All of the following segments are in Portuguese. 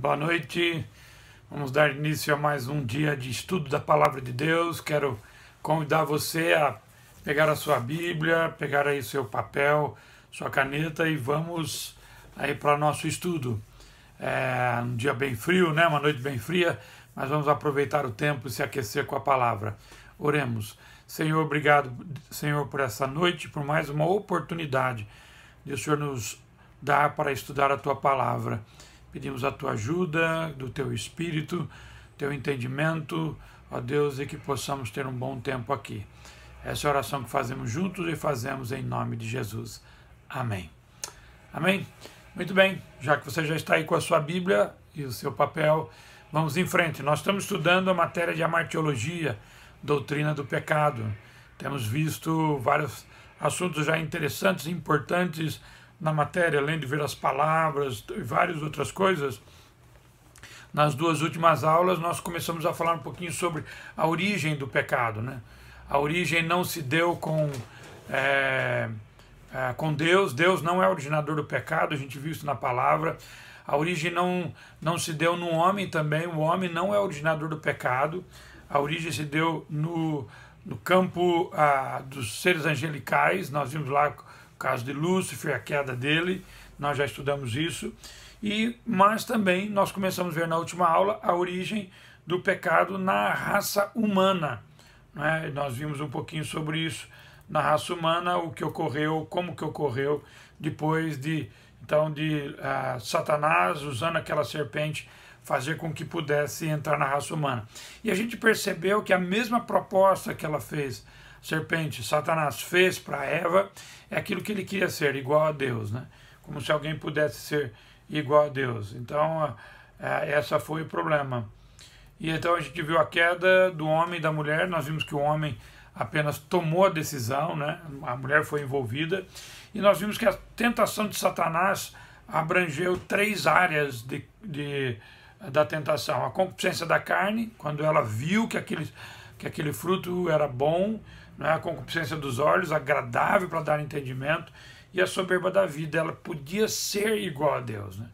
Boa noite, vamos dar início a mais um dia de estudo da Palavra de Deus. Quero convidar você a pegar a sua Bíblia, pegar aí seu papel, sua caneta e vamos aí para o nosso estudo. É um dia bem frio, né? Uma noite bem fria, mas vamos aproveitar o tempo e se aquecer com a Palavra. Oremos. Senhor, obrigado, Senhor, por essa noite, por mais uma oportunidade de o Senhor nos dar para estudar a Tua Palavra. Pedimos a Tua ajuda, do Teu Espírito, Teu entendimento, ó Deus, e que possamos ter um bom tempo aqui. Essa é a oração que fazemos juntos e fazemos em nome de Jesus. Amém. Amém? Muito bem, já que você já está aí com a sua Bíblia e o seu papel, vamos em frente. Nós estamos estudando a matéria de amartiologia, doutrina do pecado. Temos visto vários assuntos já interessantes e importantes na matéria, além de ver as palavras e várias outras coisas. Nas duas últimas aulas nós começamos a falar um pouquinho sobre a origem do pecado, né? A origem não se deu com Deus. Deus não é originador do pecado, a gente viu isso na palavra. A origem não se deu no homem também, o homem não é originador do pecado. A origem se deu no campo dos seres angelicais. Nós vimos lá o caso de Lúcifer, a queda dele, nós já estudamos isso. Mas também nós começamos a ver na última aula a origem do pecado na raça humana, né? Nós vimos um pouquinho sobre isso na raça humana, o que ocorreu, como que ocorreu depois de Satanás, usando aquela serpente, fazer com que pudesse entrar na raça humana. E a gente percebeu que a mesma proposta que ela fez, serpente, Satanás fez para Eva, é aquilo que ele queria ser, igual a Deus, né? Como se alguém pudesse ser igual a Deus. Então, essa foi o problema. E então a gente viu a queda do homem e da mulher. Nós vimos que o homem apenas tomou a decisão, né? A mulher foi envolvida. E nós vimos que a tentação de Satanás abrangeu três áreas da tentação. A concupiscência da carne, quando ela viu que aquele fruto era bom, né? A concupiscência dos olhos, agradável para dar entendimento, e a soberba da vida, ela podia ser igual a Deus, né?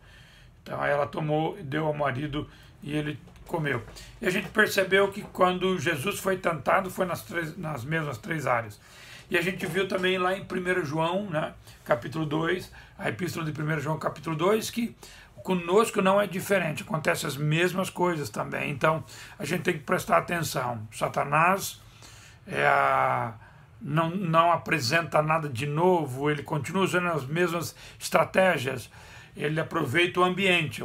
Então ela tomou, deu ao marido e ele comeu. E a gente percebeu que quando Jesus foi tentado, foi nas mesmas três áreas. E a gente viu também lá em 1 João, né, capítulo 2, a epístola de 1 João, capítulo 2, que conosco não é diferente, acontecem as mesmas coisas também. Então a gente tem que prestar atenção. Satanás não apresenta nada de novo, ele continua usando as mesmas estratégias, ele aproveita o ambiente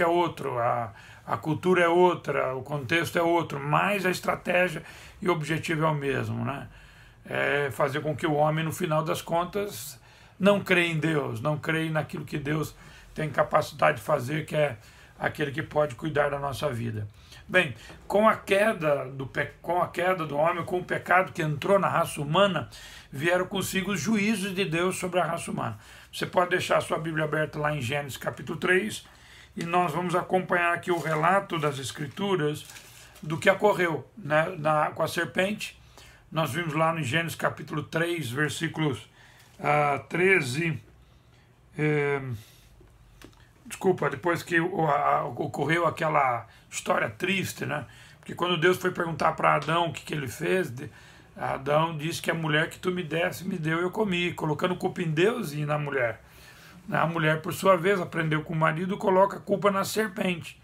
é outro, a cultura é outra, o contexto é outro, mas a estratégia e o objetivo é o mesmo, né? É fazer com que o homem, no final das contas, não creia em Deus, não creia naquilo que Deus tem capacidade de fazer, que é aquele que pode cuidar da nossa vida. Bem, com a queda do homem, com o pecado que entrou na raça humana, vieram consigo os juízos de Deus sobre a raça humana. Você pode deixar a sua Bíblia aberta lá em Gênesis capítulo 3, e nós vamos acompanhar aqui o relato das Escrituras do que ocorreu, né, com a serpente. Nós vimos lá no Gênesis capítulo 3, versículos 13... depois que ocorreu aquela história triste, né? Porque quando Deus foi perguntar para Adão o que ele fez, Adão disse que a mulher que tu me desse, me deu e eu comi, colocando culpa em Deus e na mulher. A mulher, por sua vez, aprendeu com o marido, coloca a culpa na serpente.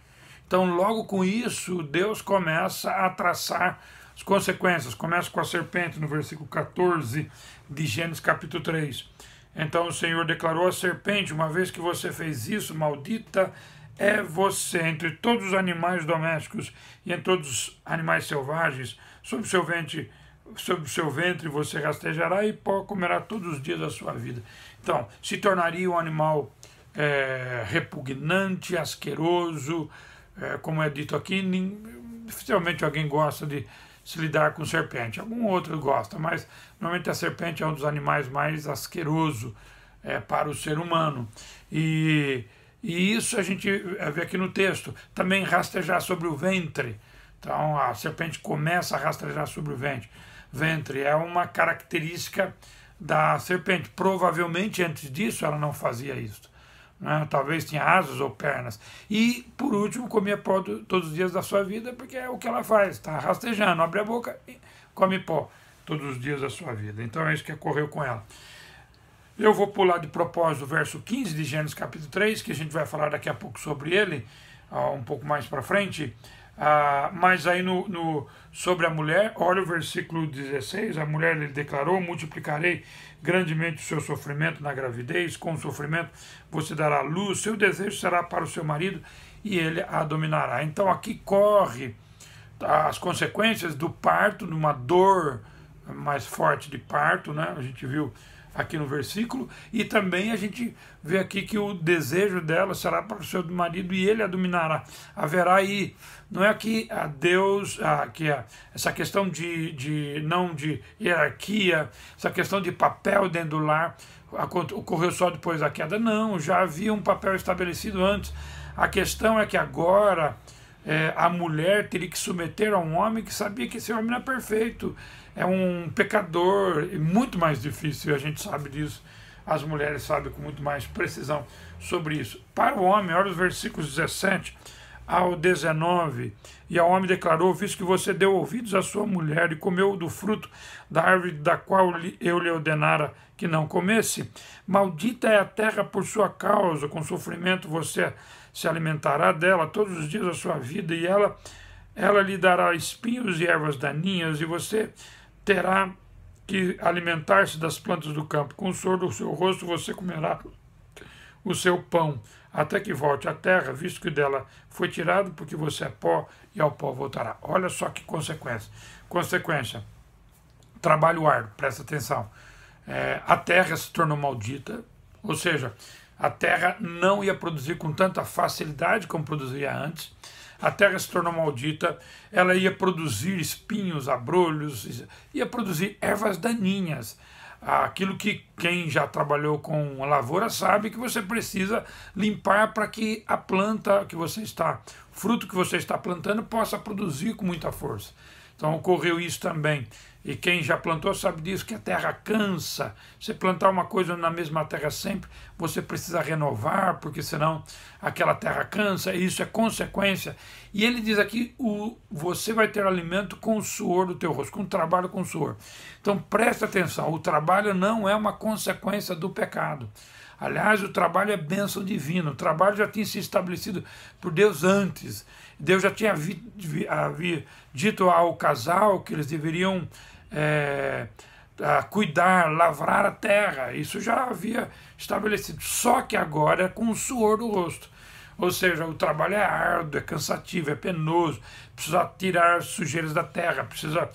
Então, logo com isso, Deus começa a traçar as consequências. Começa com a serpente, no versículo 14 de Gênesis capítulo 3. Então o Senhor declarou à serpente: uma vez que você fez isso, maldita é você entre todos os animais domésticos e entre todos os animais selvagens. Sobre o seu ventre você rastejará e pó comerá todos os dias da sua vida. Então, se tornaria um animal repugnante, asqueroso, como é dito aqui. Dificilmente alguém gosta de se lidar com serpente. Algum outro gosta, mas normalmente a serpente é um dos animais mais asquerosos para o ser humano. E isso a gente vê aqui no texto. Também rastejar sobre o ventre. Então a serpente começa a rastejar sobre o ventre. É uma característica da serpente. Provavelmente antes disso ela não fazia isso. né? Talvez tinha asas ou pernas. E, por último, comia pó todos os dias da sua vida, porque é o que ela faz, está rastejando, abre a boca e come pó todos os dias da sua vida. Então é isso que ocorreu com ela. Eu vou pular de propósito o verso 15 de Gênesis capítulo 3, que a gente vai falar daqui a pouco sobre ele, um pouco mais para frente. Mas aí sobre a mulher, olha o versículo 16, a mulher lhe declarou: multiplicarei grandemente o seu sofrimento na gravidez, com o sofrimento você dará luz, seu desejo será para o seu marido e ele a dominará. Então aqui corre as consequências do parto, de uma dor mais forte de parto, né? A gente viu aqui no versículo, e também a gente vê aqui que o desejo dela será para o seu marido e ele a dominará. Haverá aí, não é que a Deus, essa questão não de hierarquia, essa questão de papel dentro do lar, ocorreu só depois da queda, não, já havia um papel estabelecido antes. A questão é que agora a mulher teria que submeter a um homem que sabia que esse homem não é perfeito, é um pecador, e muito mais difícil, a gente sabe disso, as mulheres sabem com muito mais precisão sobre isso. Para o homem, olha os versículos 17 ao 19, e ao homem declarou: visto que você deu ouvidos à sua mulher e comeu do fruto da árvore da qual eu lhe ordenara que não comesse, maldita é a terra por sua causa, com sofrimento você se alimentará dela todos os dias da sua vida, e ela lhe dará espinhos e ervas daninhas, e você terá que alimentar-se das plantas do campo. Com o suor do seu rosto você comerá o seu pão, até que volte à terra, visto que dela foi tirado, porque você é pó e ao pó voltará. Olha só que consequência. Consequência, trabalho árduo, presta atenção. A terra se tornou maldita, ou seja, a terra não ia produzir com tanta facilidade como produzia antes. A terra se tornou maldita, ela ia produzir espinhos, abrolhos, ia produzir ervas daninhas. Aquilo que quem já trabalhou com a lavoura sabe que você precisa limpar para que a planta que você está, o fruto que você está plantando, possa produzir com muita força. Então ocorreu isso também. E quem já plantou sabe disso, que a terra cansa. Você plantar uma coisa na mesma terra sempre, você precisa renovar, porque senão aquela terra cansa, e isso é consequência. E ele diz aqui, você vai ter alimento com o suor do teu rosto, com o trabalho com o suor. Então presta atenção, o trabalho não é uma consequência do pecado. Aliás, o trabalho é bênção divina, o trabalho já tinha sido estabelecido por Deus antes. Deus já tinha havia dito ao casal que eles deveriam cuidar, lavrar a terra. Isso já havia estabelecido, só que agora é com o suor do rosto. Ou seja, o trabalho é árduo, é cansativo, é penoso, precisa tirar as sujeiras da terra, precisa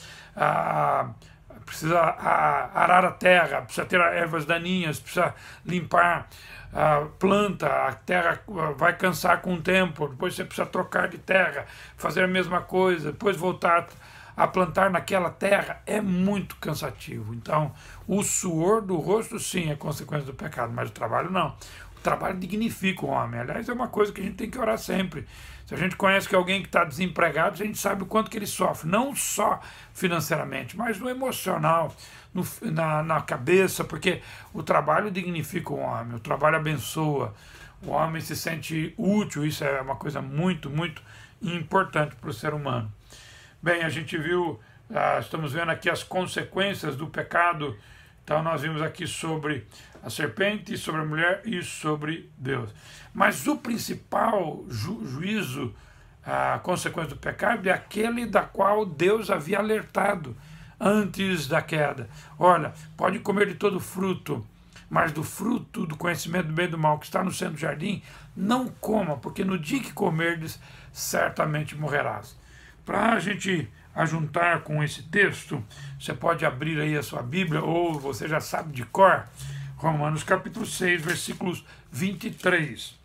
arar a terra, precisa tirar ervas daninhas, precisa limpar a planta, a terra vai cansar com o tempo, depois você precisa trocar de terra, fazer a mesma coisa, depois voltar a plantar naquela terra, é muito cansativo. Então, o suor do rosto, sim, é consequência do pecado, mas o trabalho não. O trabalho dignifica o homem. Aliás, é uma coisa que a gente tem que orar sempre. Se a gente conhece que alguém que está desempregado, a gente sabe o quanto que ele sofre, não só financeiramente, mas no emocional, na cabeça, porque o trabalho dignifica o homem, o trabalho abençoa, o homem se sente útil, isso é uma coisa muito, muito importante para o ser humano. Bem, a gente viu, estamos vendo aqui as consequências do pecado. Então nós vimos aqui sobre a serpente, sobre a mulher e sobre Deus. Mas o principal juízo, a consequência do pecado, é aquele da qual Deus havia alertado antes da queda. Olha, pode comer de todo fruto, mas do fruto do conhecimento do bem e do mal que está no centro do jardim, não coma, porque no dia que comerdes, certamente morrerás. Para a gente ajuntar com esse texto, você pode abrir aí a sua Bíblia, ou você já sabe de cor, Romanos capítulo 6, versículos 23.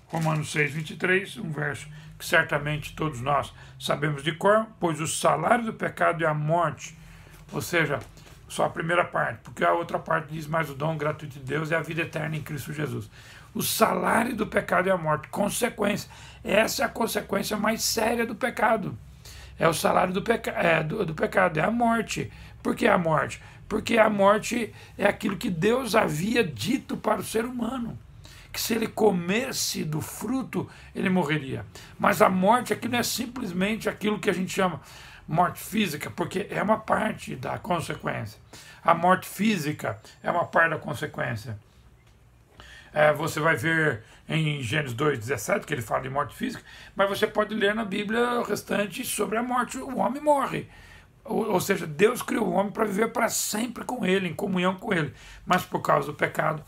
Romanos 6, 23, um verso que certamente todos nós sabemos de cor, pois o salário do pecado é a morte, ou seja, só a primeira parte, porque a outra parte diz, mas o dom gratuito de Deus é a vida eterna em Cristo Jesus. O salário do pecado é a morte, consequência. Essa é a consequência mais séria do pecado. É o salário do pecado, é a morte. Por que a morte? Porque a morte é aquilo que Deus havia dito para o ser humano. que se ele comesse do fruto, ele morreria. Mas a morte aqui não é simplesmente aquilo que a gente chama morte física, porque é uma parte da consequência. A morte física é uma parte da consequência. Você vai ver em Gênesis 2,17, que ele fala de morte física, mas você pode ler na Bíblia o restante sobre a morte. O homem morre. Ou seja, Deus criou o homem para viver para sempre com ele, em comunhão com ele. Mas por causa do pecado,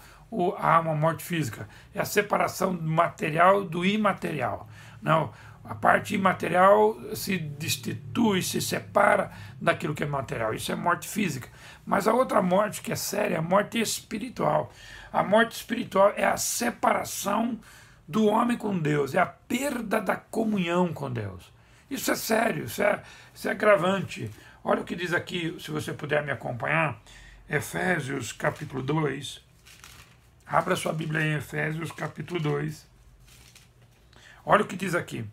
há uma morte física. É a separação do material do imaterial. Não, a parte imaterial se destitui, se separa daquilo que é material. Isso é morte física. Mas a outra morte que é séria é a morte espiritual. A morte espiritual é a separação do homem com Deus, é a perda da comunhão com Deus. Isso é sério, isso é agravante. Olha o que diz aqui, se você puder me acompanhar, Efésios capítulo 2. Abra sua Bíblia em Efésios capítulo 2. Olha o que diz aqui.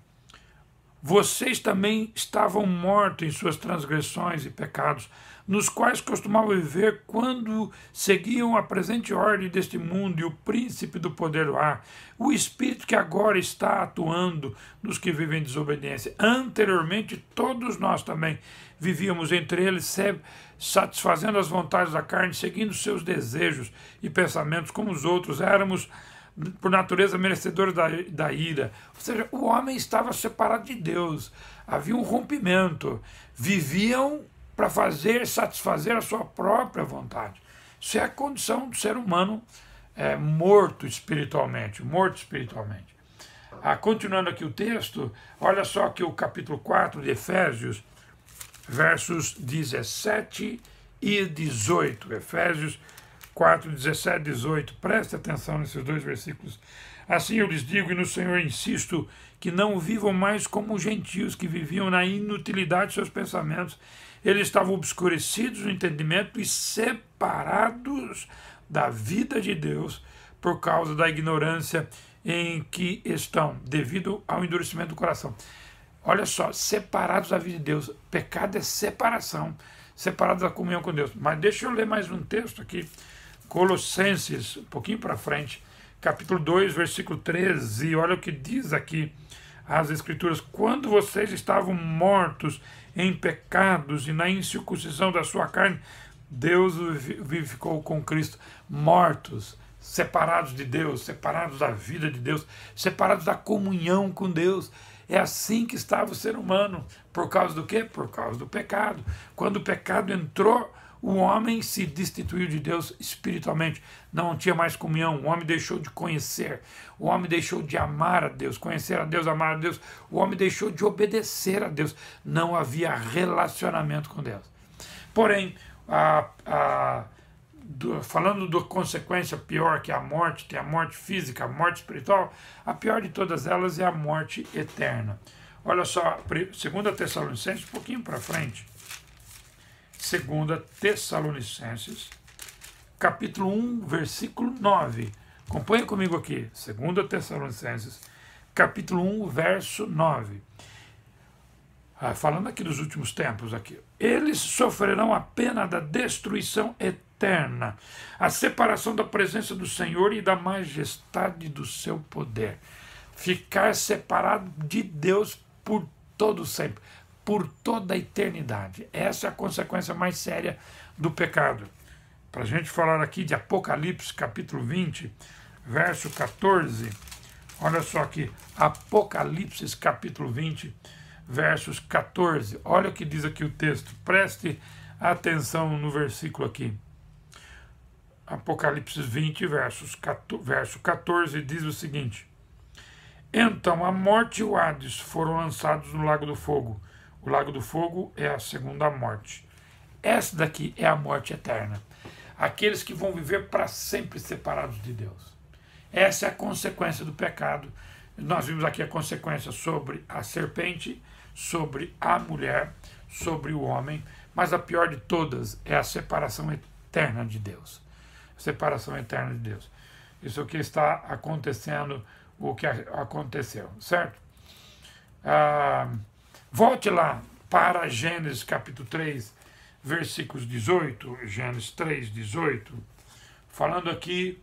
Vocês também estavam mortos em suas transgressões e pecados, nos quais costumavam viver quando seguiam a presente ordem deste mundo e o príncipe do poder do ar, o espírito que agora está atuando nos que vivem em desobediência. Anteriormente, todos nós também vivíamos entre eles, satisfazendo as vontades da carne, seguindo seus desejos e pensamentos como os outros. Éramos por natureza merecedores da ira. Ou seja, o homem estava separado de Deus. Havia um rompimento. Viviam para satisfazer a sua própria vontade. Isso é a condição do ser humano morto espiritualmente. Continuando aqui o texto, olha só que o capítulo 4 de Efésios, versos 17 e 18. Efésios 4, 17 e 18. Preste atenção nesses dois versículos. Assim eu lhes digo, e no Senhor insisto, que não vivam mais como os gentios que viviam na inutilidade de seus pensamentos. Eles estavam obscurecidos no entendimento e separados da vida de Deus por causa da ignorância em que estão, devido ao endurecimento do coração. Olha só, separados da vida de Deus. Pecado é separação, separados da comunhão com Deus. Mas deixa eu ler mais um texto aqui, Colossenses, um pouquinho para frente, capítulo 2, versículo 13, olha o que diz aqui as Escrituras. Quando vocês estavam mortos em pecados e na incircuncisão da sua carne, Deus vivificou com Cristo. Mortos, separados de Deus, separados da vida de Deus, separados da comunhão com Deus. É assim que estava o ser humano. Por causa do quê? Por causa do pecado. Quando o pecado entrou, o homem se destituiu de Deus espiritualmente. Não tinha mais comunhão. O homem deixou de conhecer. O homem deixou de amar a Deus, conhecer a Deus, amar a Deus. O homem deixou de obedecer a Deus. Não havia relacionamento com Deus. Porém, falando da consequência pior que a morte, tem a morte física, a morte espiritual, a pior de todas elas é a morte eterna. Olha só, 2 Tessalonicenses, um pouquinho para frente. 2 Tessalonicenses, capítulo 1, versículo 9. Acompanhe comigo aqui. 2 Tessalonicenses, capítulo 1, verso 9. Falando aqui dos últimos tempos, aqui. Eles sofrerão a pena da destruição eterna, a separação da presença do Senhor e da majestade do seu poder. Ficar separado de Deus por todo sempre, por toda a eternidade. Essa é a consequência mais séria do pecado. Para a gente falar aqui de Apocalipse, capítulo 20, verso 14, olha só aqui, Apocalipse, capítulo 20, versos 14, olha o que diz aqui o texto, preste atenção no versículo aqui. Apocalipse 20, verso 14, diz o seguinte: Então a morte e o Hades foram lançados no lago do fogo. O lago do fogo é a segunda morte. Essa daqui é a morte eterna. Aqueles que vão viver para sempre separados de Deus. Essa é a consequência do pecado. Nós vimos aqui a consequência sobre a serpente, sobre a mulher, sobre o homem, mas a pior de todas é a separação eterna de Deus. Separação eterna de Deus. Isso é o que está acontecendo, o que aconteceu, certo? Volte lá para Gênesis capítulo 3, versículos 18, Gênesis 3, 18, falando aqui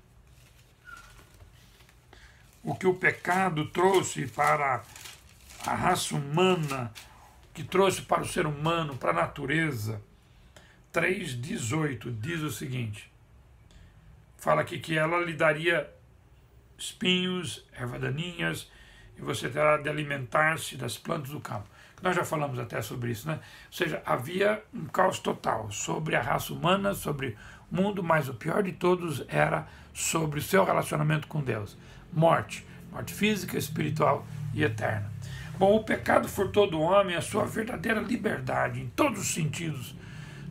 o que o pecado trouxe para a raça humana, que trouxe para o ser humano, para a natureza. 3,18 diz o seguinte, fala aqui que ela lhe daria espinhos, ervas daninhas, e você terá de alimentar-se das plantas do campo. Nós já falamos até sobre isso, né? Ou seja, havia um caos total sobre a raça humana, sobre o mundo, mas o pior de todos era sobre o seu relacionamento com Deus. Morte física, espiritual e eterna. Bom, o pecado furtou do homem a sua verdadeira liberdade, em todos os sentidos.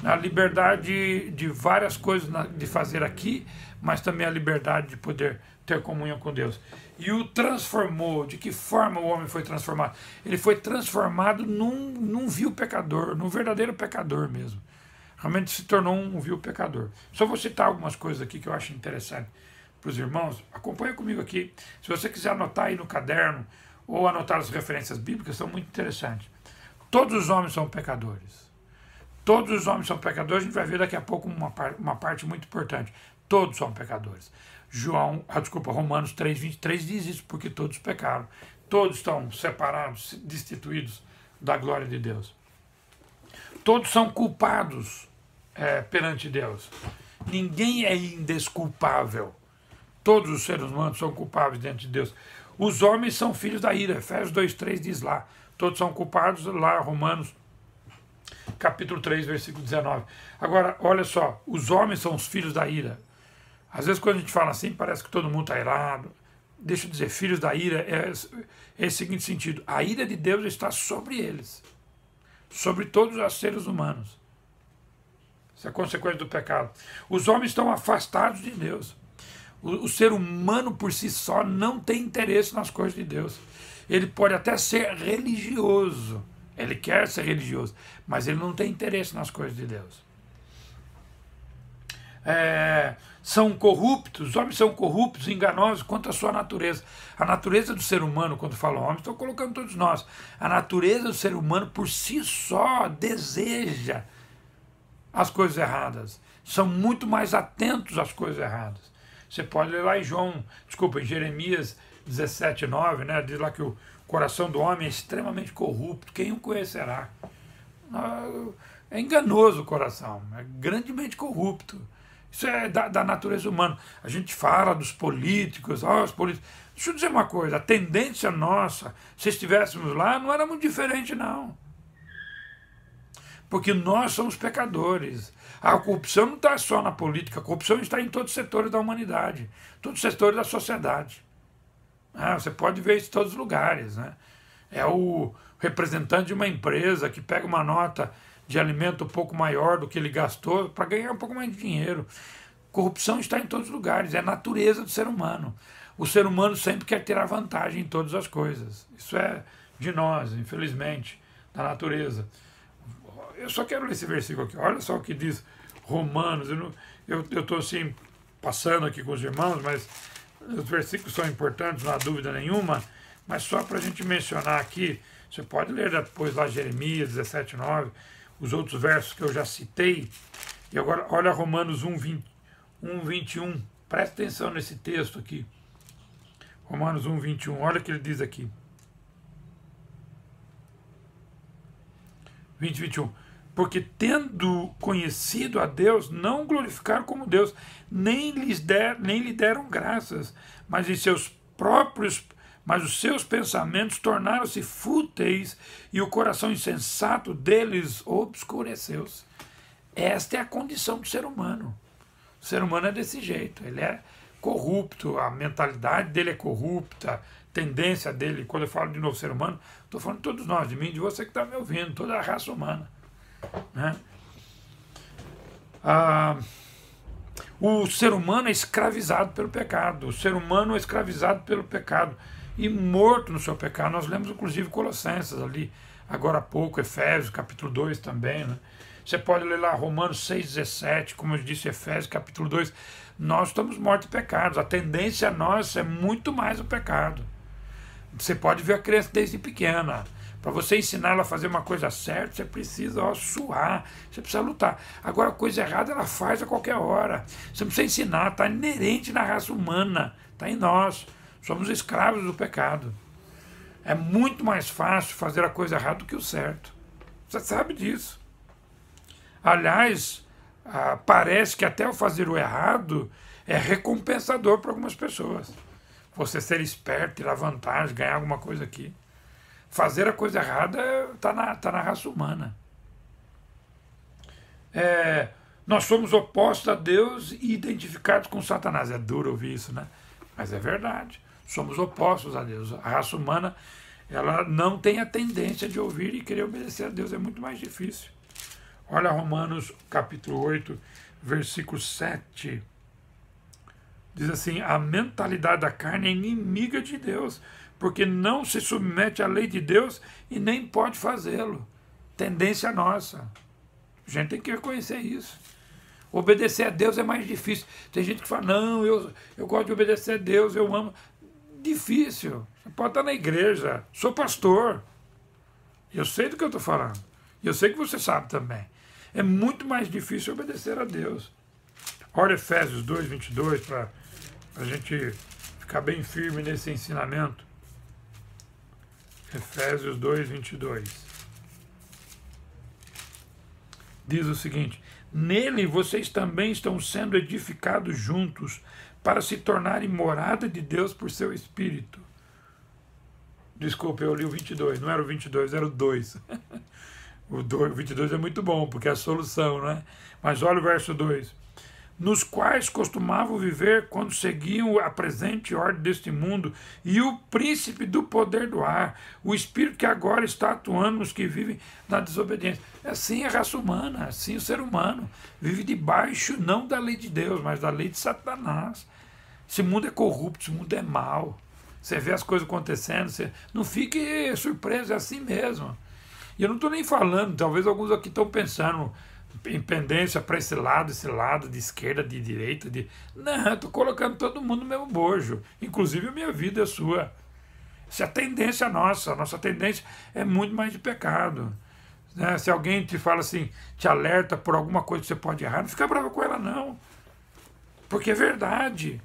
A liberdade de várias coisas de fazer aqui, mas também a liberdade de poder ter comunhão com Deus. E o transformou. De que forma o homem foi transformado? Ele foi transformado num vil pecador, num verdadeiro pecador mesmo. Realmente se tornou um vil pecador. Só vou citar algumas coisas aqui que eu acho interessante para os irmãos. Acompanha comigo aqui. Se você quiser anotar aí no caderno ou anotar as referências bíblicas, são muito interessantes. Todos os homens são pecadores. Todos os homens são pecadores. A gente vai ver daqui a pouco uma parte muito importante. Todos são pecadores. Romanos 3,23 diz isso, porque todos pecaram. Todos estão separados, destituídos da glória de Deus. Todos são culpados perante Deus. Ninguém é indesculpável. Todos os seres humanos são culpáveis diante de Deus. Os homens são filhos da ira. Efésios 2,3 diz lá. Todos são culpados, lá Romanos capítulo 3, versículo 19. Agora, olha só, os homens são os filhos da ira. Às vezes quando a gente fala assim, parece que todo mundo está irado. Deixa eu dizer, filhos da ira é o seguinte sentido. A ira de Deus está sobre eles. Sobre todos os seres humanos. Isso é consequência do pecado. Os homens estão afastados de Deus. O ser humano por si só não tem interesse nas coisas de Deus. Ele pode até ser religioso. Ele quer ser religioso, mas ele não tem interesse nas coisas de Deus. São corruptos, os homens são corruptos, enganosos quanto à sua natureza. A natureza do ser humano, quando falam homem, estou colocando todos nós. A natureza do ser humano por si só deseja as coisas erradas. São muito mais atentos às coisas erradas. Você pode ler lá em Jeremias 17,9, né? Diz lá que o coração do homem é extremamente corrupto, quem o conhecerá? É enganoso o coração, é grandemente corrupto. Isso é da natureza humana. A gente fala dos políticos, os políticos. Deixa eu dizer uma coisa, a tendência nossa, se estivéssemos lá, não era muito diferente, não. Porque nós somos pecadores. A corrupção não está só na política, a corrupção está em todos os setores da humanidade, todos os setores da sociedade. Você pode ver isso em todos os lugares, né? É o representante de uma empresa que pega uma nota de alimento um pouco maior do que ele gastou para ganhar um pouco mais de dinheiro. Corrupção está em todos os lugares, é a natureza do ser humano. O ser humano sempre quer ter a vantagem em todas as coisas. Isso é de nós, infelizmente, da natureza. Eu só quero ler esse versículo aqui. Olha só o que diz Romanos. Eu estou assim, passando aqui com os irmãos, mas os versículos são importantes, não há dúvida nenhuma, mas só para a gente mencionar aqui, você pode ler depois lá Jeremias 17,9, os outros versos que eu já citei, e agora olha Romanos 1,21, presta atenção nesse texto aqui, Romanos 1,21, olha o que ele diz aqui, 20:21, porque tendo conhecido a Deus, não glorificaram como Deus, nem lhe deram graças, mas os seus pensamentos tornaram-se fúteis e o coração insensato deles obscureceu-se. Esta é a condição do ser humano. O ser humano é desse jeito, ele é corrupto, a mentalidade dele é corrupta, a tendência dele, quando eu falo de novo ser humano, estou falando de todos nós, de mim, de você que está me ouvindo, toda a raça humana. Né? O ser humano é escravizado pelo pecado. O ser humano é escravizado pelo pecado e morto no seu pecado. Nós lemos inclusive Colossenses ali, agora há pouco, Efésios, capítulo 2 também. Né? Você pode ler lá Romanos 6,17, como eu disse, Efésios, capítulo 2. Nós estamos mortos em pecados. A tendência nossa é muito mais o pecado. Você pode ver a criança desde pequena. Para você ensinar ela a fazer uma coisa certa, você precisa suar, você precisa lutar. Agora, a coisa errada ela faz a qualquer hora. Você não precisa ensinar, está inerente na raça humana, está em nós. Somos escravos do pecado. É muito mais fácil fazer a coisa errada do que o certo. Você sabe disso. Aliás, parece que até o fazer o errado é recompensador para algumas pessoas. Você ser esperto, tirar vantagem, ganhar alguma coisa aqui. Fazer a coisa errada está na raça humana. Nós somos opostos a Deus e identificados com Satanás. É duro ouvir isso, né? Mas é verdade. Somos opostos a Deus. A raça humana, ela não tem a tendência de ouvir e querer obedecer a Deus. É muito mais difícil. Olha Romanos capítulo 8, versículo 7. Diz assim: a mentalidade da carne é inimiga de Deus, porque não se submete à lei de Deus e nem pode fazê-lo. Tendência nossa. A gente tem que reconhecer isso. Obedecer a Deus é mais difícil. Tem gente que fala, não, eu gosto de obedecer a Deus, eu amo. Difícil. Você pode estar na igreja. Sou pastor. Eu sei do que eu estou falando. E eu sei que você sabe também. É muito mais difícil obedecer a Deus. Olha Efésios 2, 22, para a gente ficar bem firme nesse ensinamento. Efésios 2, 22. Diz o seguinte: nele vocês também estão sendo edificados juntos para se tornarem morada de Deus por seu Espírito. Desculpa, eu li o 22, não era o 22, era o 2. O 22 é muito bom, porque é a solução, não é? Mas olha o verso 2. Nos quais costumavam viver quando seguiam a presente ordem deste mundo e o príncipe do poder do ar, o espírito que agora está atuando nos que vivem na desobediência. Assim é a raça humana, assim o ser humano vive debaixo não da lei de Deus, mas da lei de Satanás. Esse mundo é corrupto, esse mundo é mau. Você vê as coisas acontecendo, você não fique surpreso, é assim mesmo. E eu não estou nem falando, talvez alguns aqui estão pensando em pendência para esse lado, de esquerda, de direita. Não, estou colocando todo mundo no mesmo bojo, inclusive a minha vida e a sua. Essa é a tendência nossa. A nossa tendência é muito mais de pecado. Né? Se alguém te fala assim, te alerta por alguma coisa que você pode errar, não fica bravo com ela, não. Porque é verdade.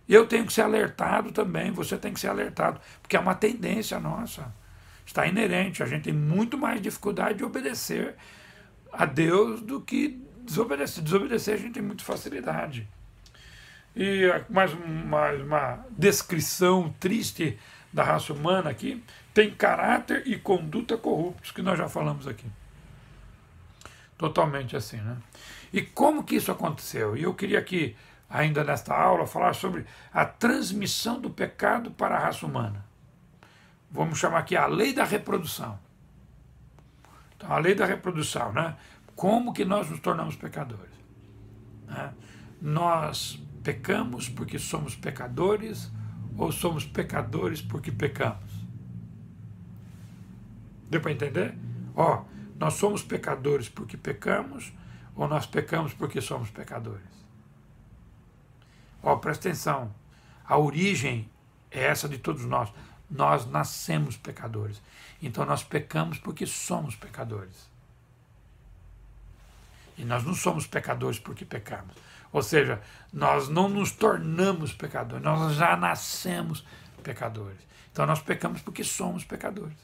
Eu tenho que ser alertado também, você tem que ser alertado, porque é uma tendência nossa. Está inerente, a gente tem muito mais dificuldade de obedecer a Deus do que desobedecer. Desobedecer a gente tem muita facilidade. E mais uma descrição triste da raça humana aqui: tem caráter e conduta corruptos, que nós já falamos aqui. Totalmente assim, né? E como que isso aconteceu? E eu queria aqui, ainda nesta aula, falar sobre a transmissão do pecado para a raça humana. Vamos chamar aqui a lei da reprodução. Então, a lei da reprodução, né? Como que nós nos tornamos pecadores? Né? Nós pecamos porque somos pecadores ou somos pecadores porque pecamos? Deu para entender? Nós somos pecadores porque pecamos ou nós pecamos porque somos pecadores? Presta atenção. A origem é essa de todos nós. Nós nascemos pecadores. Então nós pecamos porque somos pecadores. E nós não somos pecadores porque pecamos. Ou seja, nós não nos tornamos pecadores, nós já nascemos pecadores. Então nós pecamos porque somos pecadores.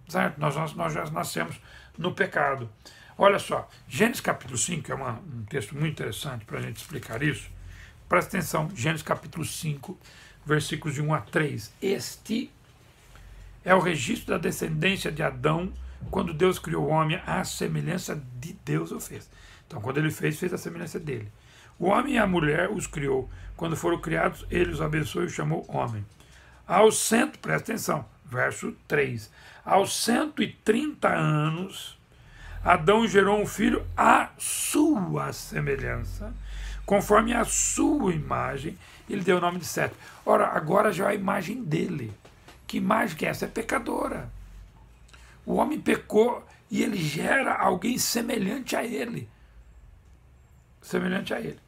Certo? Nós já nascemos no pecado. Olha só, Gênesis capítulo 5 é um texto muito interessante para a gente explicar isso. Presta atenção, Gênesis capítulo 5, versículos de 1 a 3. Este é o registro da descendência de Adão, quando Deus criou o homem, à semelhança de Deus o fez. Então, quando ele fez a semelhança dele. O homem e a mulher os criou. Quando foram criados, ele os abençoou e os chamou homem. Presta atenção, verso 3. Aos 130 anos, Adão gerou um filho à sua semelhança, conforme a sua imagem, ele deu o nome de Sete. Ora, agora já é a imagem dele. Que imagem que é essa? É pecadora. O homem pecou e ele gera alguém semelhante a ele. Semelhante a ele.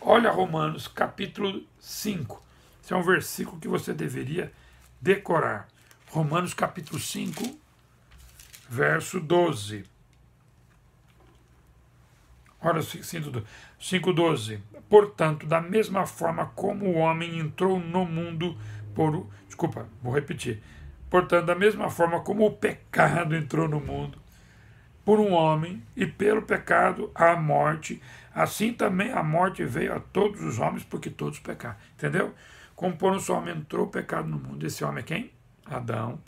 Olha Romanos capítulo 5. Esse é um versículo que você deveria decorar. Romanos capítulo 5, verso 12. Olha o 5,12. Portanto, da mesma forma como o homem entrou no mundo por... Desculpa, vou repetir. Portanto, da mesma forma como o pecado entrou no mundo por um homem, e pelo pecado a morte, assim também a morte veio a todos os homens, porque todos pecaram. Entendeu? Como por um só homem entrou o pecado no mundo. Esse homem é quem? Adão.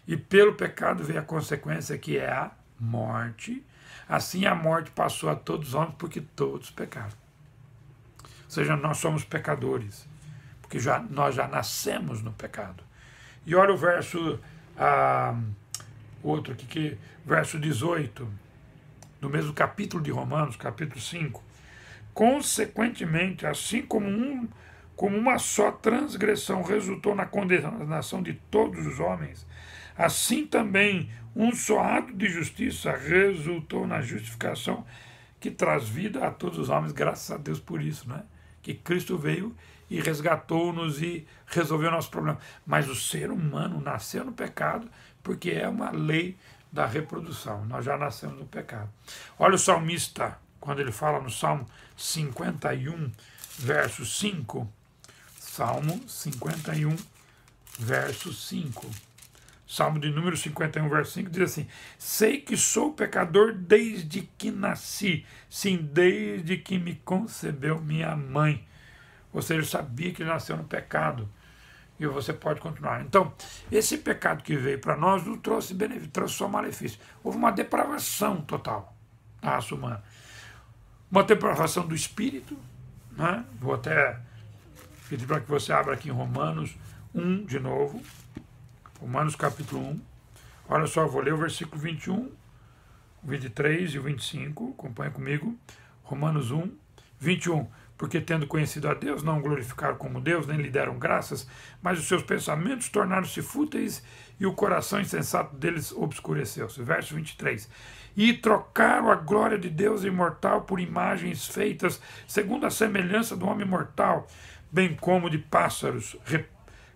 E pelo pecado veio a consequência, que é a morte. Assim a morte passou a todos os homens, porque todos pecaram. Ou seja, nós somos pecadores, porque nós já nascemos no pecado. E olha o verso, outro aqui, verso 18, do mesmo capítulo de Romanos, capítulo 5. Consequentemente, assim como uma só transgressão resultou na condenação de todos os homens, assim também um só ato de justiça resultou na justificação que traz vida a todos os homens. Graças a Deus por isso, né? Que Cristo veio e resgatou-nos e resolveu o nosso problema. Mas o ser humano nasceu no pecado porque é uma lei da reprodução. Nós já nascemos no pecado. Olha o salmista, quando ele fala no Salmo 51, verso 5. Salmo 51, verso 5. Salmo de número 51, verso 5, diz assim: sei que sou pecador desde que nasci, sim, desde que me concebeu minha mãe. Ou seja, eu sabia que ele nasceu no pecado. E você pode continuar. Então, esse pecado que veio para nós não trouxe benefício, trouxe só malefício. Houve uma depravação total da raça humana. Uma depravação do espírito, né? Vou até pedir para que você abra aqui em Romanos 1 de novo. Romanos capítulo 1. Olha só, eu vou ler o versículo 21, 23 e o 25. Acompanha comigo. Romanos 1, 21. Porque tendo conhecido a Deus, não o glorificaram como Deus, nem lhe deram graças, mas os seus pensamentos tornaram-se fúteis e o coração insensato deles obscureceu-se. Verso 23. E trocaram a glória de Deus imortal por imagens feitas segundo a semelhança do homem mortal, bem como de pássaros,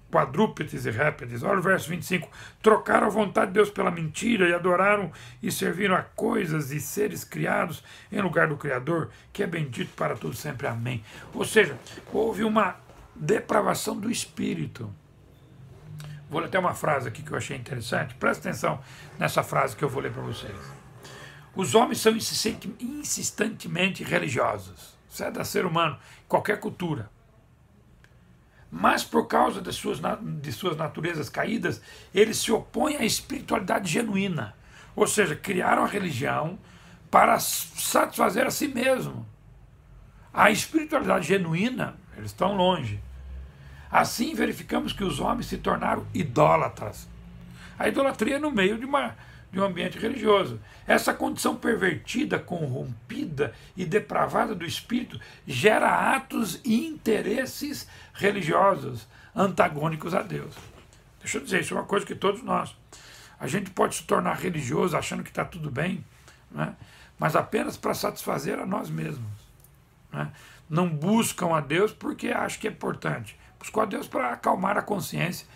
quadrúpedes e répteis. Olha o verso 25. Trocaram a vontade de Deus pela mentira e adoraram e serviram a coisas e seres criados em lugar do Criador, que é bendito para todos sempre. Amém. Ou seja, houve uma depravação do espírito. Vou ler até uma frase aqui que eu achei interessante. Presta atenção nessa frase que eu vou ler para vocês. Os homens são insistentemente religiosos. Isso é da ser humano, qualquer cultura. Mas por causa de suas naturezas caídas, eles se opõem à espiritualidade genuína. Ou seja, criaram a religião para satisfazer a si mesmo. A espiritualidade genuína, eles estão longe. Assim verificamos que os homens se tornaram idólatras. A idolatria é no meio de um ambiente religioso. Essa condição pervertida, corrompida e depravada do espírito gera atos e interesses religiosos antagônicos a Deus. Deixa eu dizer, isso é uma coisa que todos nós. A gente pode se tornar religioso achando que está tudo bem, né? Mas apenas para satisfazer a nós mesmos. Né? Não buscam a Deus porque acham que é importante. Buscam a Deus para acalmar a consciência.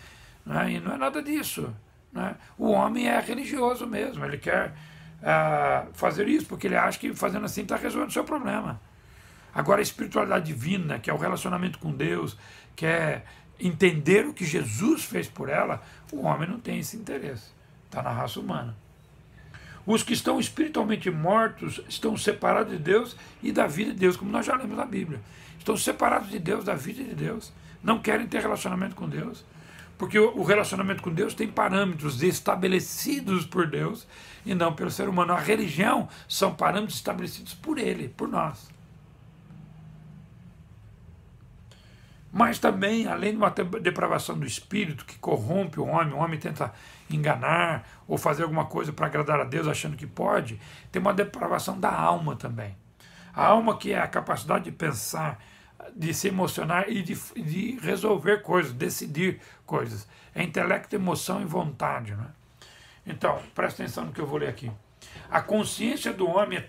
Né? E não é nada disso. Né? O homem é religioso mesmo, ele quer fazer isso porque ele acha que fazendo assim está resolvendo o seu problema. Agora a espiritualidade divina, que é o relacionamento com Deus, que é entender o que Jesus fez por ela, o homem não tem esse interesse, está na raça humana. Os que estão espiritualmente mortos estão separados de Deus e da vida de Deus, como nós já lemos na Bíblia. Estão separados de Deus, da vida de Deus, não querem ter relacionamento com Deus. Porque o relacionamento com Deus tem parâmetros estabelecidos por Deus e não pelo ser humano. A religião são parâmetros estabelecidos por Ele, por nós. Mas também, além de uma depravação do espírito que corrompe o homem tenta enganar ou fazer alguma coisa para agradar a Deus achando que pode, tem uma depravação da alma também. A alma, que é a capacidade de pensar, de se emocionar e de resolver coisas, decidir coisas. É intelecto, emoção e vontade. Né? Então, presta atenção no que eu vou ler aqui. A consciência do homem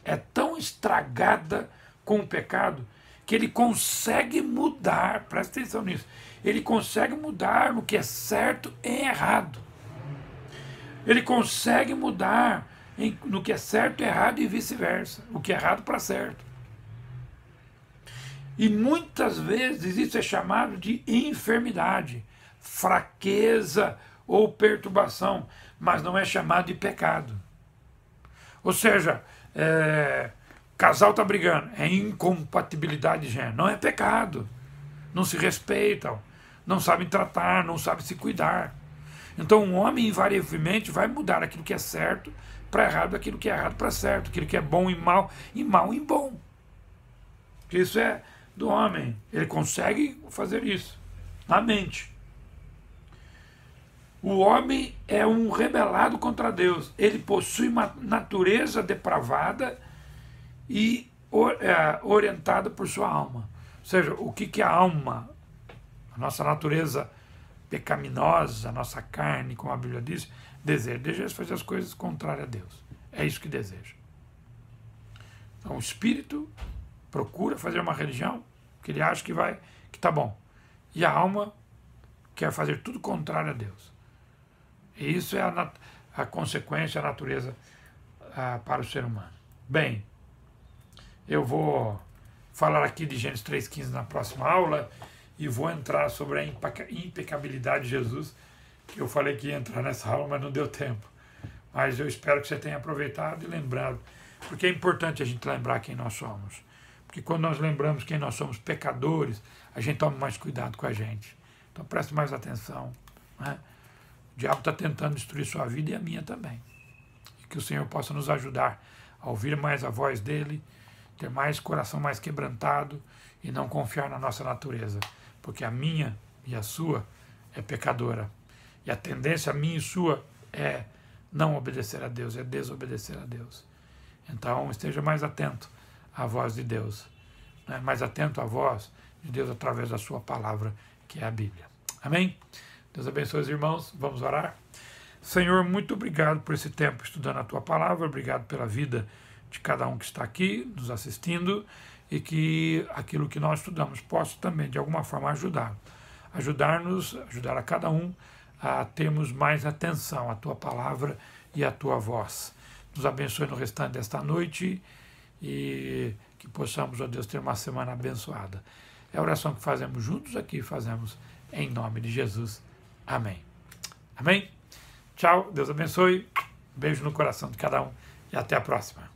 é tão estragada com o pecado que ele consegue mudar, presta atenção nisso, ele consegue mudar no que é certo e errado. Ele consegue mudar no que é certo e errado e vice-versa, o que é errado para certo. E muitas vezes isso é chamado de enfermidade, fraqueza ou perturbação, mas não é chamado de pecado. Ou seja, o casal está brigando, é incompatibilidade de gênero, não é pecado. Não se respeitam, não sabem tratar, não sabem se cuidar. Então um homem invariavelmente vai mudar aquilo que é certo para errado, aquilo que é errado para certo, aquilo que é bom em mal em bom. Isso é do homem, ele consegue fazer isso na mente. O homem é um rebelado contra Deus, ele possui uma natureza depravada e orientada por sua alma. Ou seja, o que é a alma? A nossa natureza pecaminosa, a nossa carne, como a Bíblia diz, deseja fazer as coisas contrárias a Deus. É isso que deseja. Então o espírito procura fazer uma religião que ele acha que está bom. E a alma quer fazer tudo contrário a Deus. E isso é a consequência, a natureza para o ser humano. Bem, eu vou falar aqui de Gênesis 3,15 na próxima aula e vou entrar sobre a impecabilidade de Jesus, que eu falei que ia entrar nessa aula, mas não deu tempo. Mas eu espero que você tenha aproveitado e lembrado, porque é importante a gente lembrar quem nós somos. Porque quando nós lembramos quem nós somos, pecadores, a gente toma mais cuidado com a gente. Então preste mais atenção, né? O diabo está tentando destruir sua vida e a minha também. E que o Senhor possa nos ajudar a ouvir mais a voz dele, ter mais coração mais quebrantado e não confiar na nossa natureza. Porque a minha e a sua é pecadora. E a tendência minha e sua é não obedecer a Deus, é desobedecer a Deus. Então esteja mais atento à voz de Deus, né? Mais atento à voz de Deus através da sua palavra, que é a Bíblia. Amém? Deus abençoe os irmãos, vamos orar. Senhor, muito obrigado por esse tempo estudando a tua palavra, obrigado pela vida de cada um que está aqui nos assistindo e que aquilo que nós estudamos possa também de alguma forma ajudar a cada um a termos mais atenção à tua palavra e à tua voz. Nos abençoe no restante desta noite e que possamos, ó Deus, ter uma semana abençoada. É a oração que fazemos juntos aqui, fazemos em nome de Jesus. Amém. Amém? Tchau, Deus abençoe. Beijo no coração de cada um e até a próxima.